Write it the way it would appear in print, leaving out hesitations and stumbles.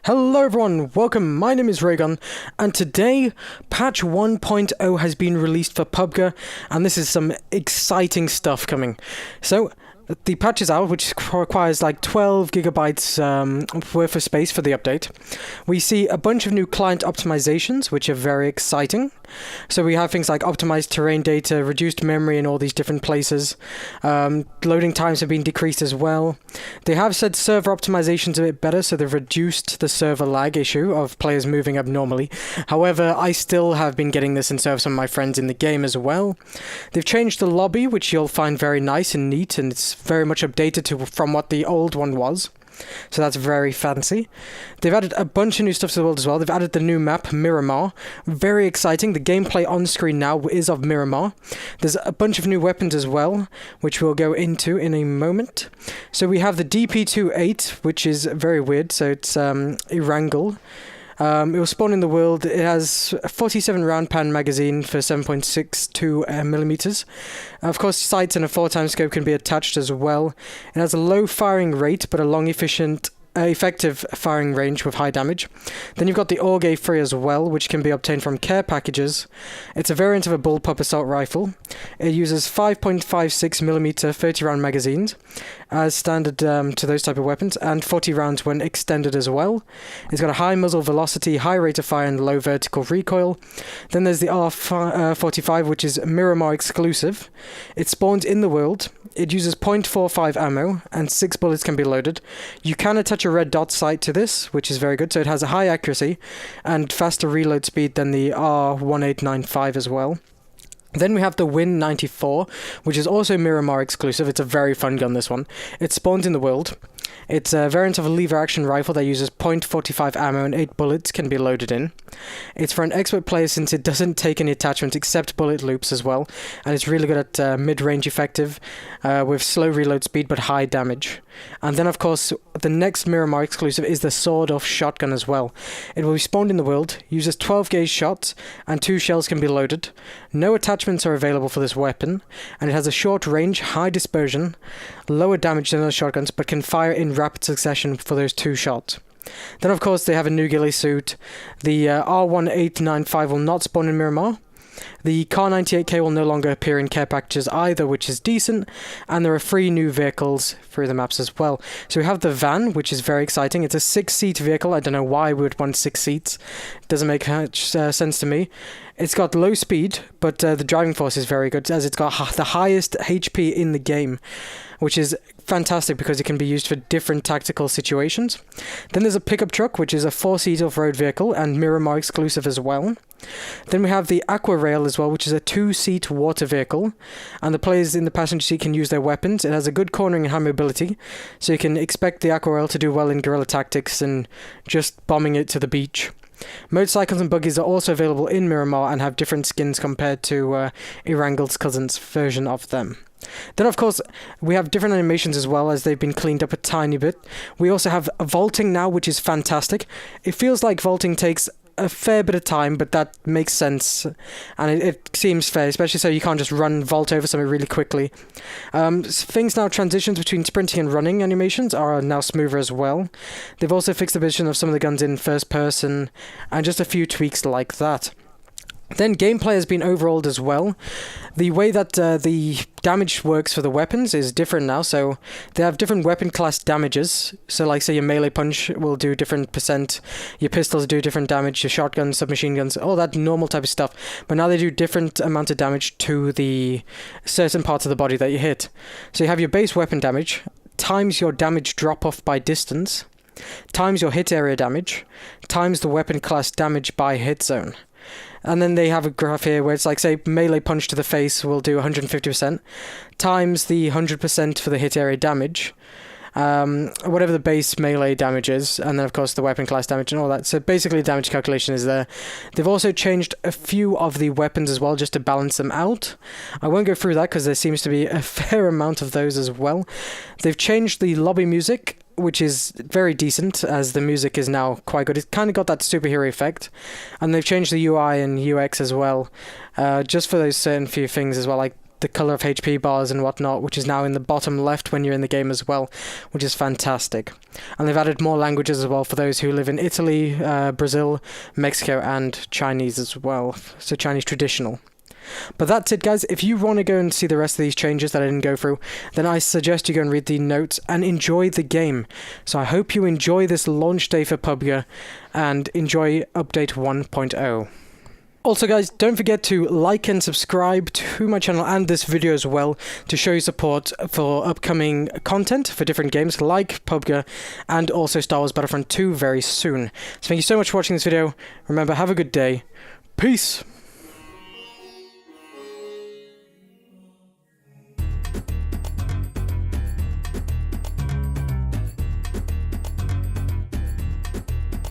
Hello everyone, welcome, my name is Reaygun, and today patch 1.0 has been released for PUBG, and this is some exciting stuff coming. So, the patch is out, which requires like 12 gigabytes worth of space for the update. We see a bunch of new client optimizations, which are very exciting. So we have things like optimized terrain data, reduced memory in all these different places. Loading times have been decreased as well. They have said server optimization's a bit better, so they've reduced the server lag issue of players moving abnormally. However, I still have been getting this and so have some of my friends in the game as well. They've changed the lobby, which you'll find very nice and neat, and it's very much updated from what the old one was. So that's very fancy. They've added a bunch of new stuff to the world as well. They've added the new map, Miramar. Very exciting. The gameplay on screen now is of Miramar. There's a bunch of new weapons as well, which we'll go into in a moment. So we have the DP28, which is very weird. So it's Erangel. It was spawned in the world. It has a 47 round pan magazine for 7.62 millimeters. Of course, sights and a 4x scope can be attached as well. It has a low firing rate, but a long, effective firing range with high damage. Then you've got the Orge Free as well, which can be obtained from care packages. It's a variant of a bullpup assault rifle. It uses 5.56mm 30 round magazines as standard to those type of weapons, and 40 rounds when extended as well. It's got a high muzzle velocity, high rate of fire, and low vertical recoil. Then there's the R45, which is Miramar exclusive. It spawns in the world. It uses .45 ammo, and 6 bullets can be loaded. You can attach a red dot sight to this, which is very good, so it has a high accuracy and faster reload speed than the R1895 as well. Then we have the Win 94, which is also Miramar exclusive. It's a very fun gun, this one. It spawns in the world. It's a variant of a lever action rifle that uses .45 ammo and 8 bullets can be loaded in. It's for an expert player since it doesn't take any attachments except bullet loops as well, and it's really good at mid-range effective with slow reload speed but high damage. And then of course the next Miramar exclusive is the sawed-off shotgun as well. It will be spawned in the world, uses 12 gauge shots, and 2 shells can be loaded. No attachments are available for this weapon, and it has a short range, high dispersion, lower damage than other shotguns, but can fire in rapid succession for those 2 shots. Then of course they have a new ghillie suit. The R1895 will not spawn in Miramar. The Car 98K will no longer appear in care packages either, which is decent, and there are 3 new vehicles through the maps as well. So we have the van, which is very exciting. It's a 6-seat vehicle. I don't know why we would want 6 seats. It doesn't make much sense to me. It's got low speed, but the driving force is very good, as it's got the highest HP in the game, which is fantastic because it can be used for different tactical situations. Then there's a pickup truck, which is a 4-seat off-road vehicle and Miramar exclusive as well. Then we have the Aqua Rail as well, which is a 2-seat water vehicle, and the players in the passenger seat can use their weapons. It has a good cornering and high mobility, so you can expect the Aqua Rail to do well in guerrilla tactics and just bombing it to the beach. Motorcycles and buggies are also available in Miramar and have different skins compared to Erangel's cousin's version of them. Then of course we have different animations as well, as they've been cleaned up a tiny bit. We also have vaulting now, which is fantastic. It feels like vaulting takes a fair bit of time, but that makes sense, and it seems fair, especially so you can't just vault over something really quickly. Things now, transitions between sprinting and running animations are now smoother as well. They've also fixed the position of some of the guns in first person, and just a few tweaks like that. Then gameplay has been overhauled as well. The way that the damage works for the weapons is different now, so they have different weapon class damages. So like say your melee punch will do different percent, your pistols do different damage, your shotguns, submachine guns, all that normal type of stuff. But now they do different amount of damage to the certain parts of the body that you hit. So you have your base weapon damage, times your damage drop off by distance, times your hit area damage, times the weapon class damage by hit zone. And then they have a graph here where it's like, say, melee punch to the face will do 150%, times the 100% for the hit area damage, whatever the base melee damage is, and then of course the weapon class damage and all that. So basically damage calculation is there. They've also changed a few of the weapons as well, just to balance them out. I won't go through that because there seems to be a fair amount of those as well. They've changed the lobby music, which is very decent, as the music is now quite good. It's kind of got that superhero effect. And they've changed the UI and UX as well, just for those certain few things as well, like the color of HP bars and whatnot, which is now in the bottom left when you're in the game as well, which is fantastic. And they've added more languages as well for those who live in Italy, Brazil, Mexico, and Chinese as well, so Chinese traditional. But that's it, guys. If you want to go and see the rest of these changes that I didn't go through, then I suggest you go and read the notes and enjoy the game. So I hope you enjoy this launch day for PUBG and enjoy update 1.0. Also, guys, don't forget to like and subscribe to my channel and this video as well to show your support for upcoming content for different games like PUBG and also Star Wars Battlefront 2 very soon. So thank you so much for watching this video. Remember, have a good day. Peace!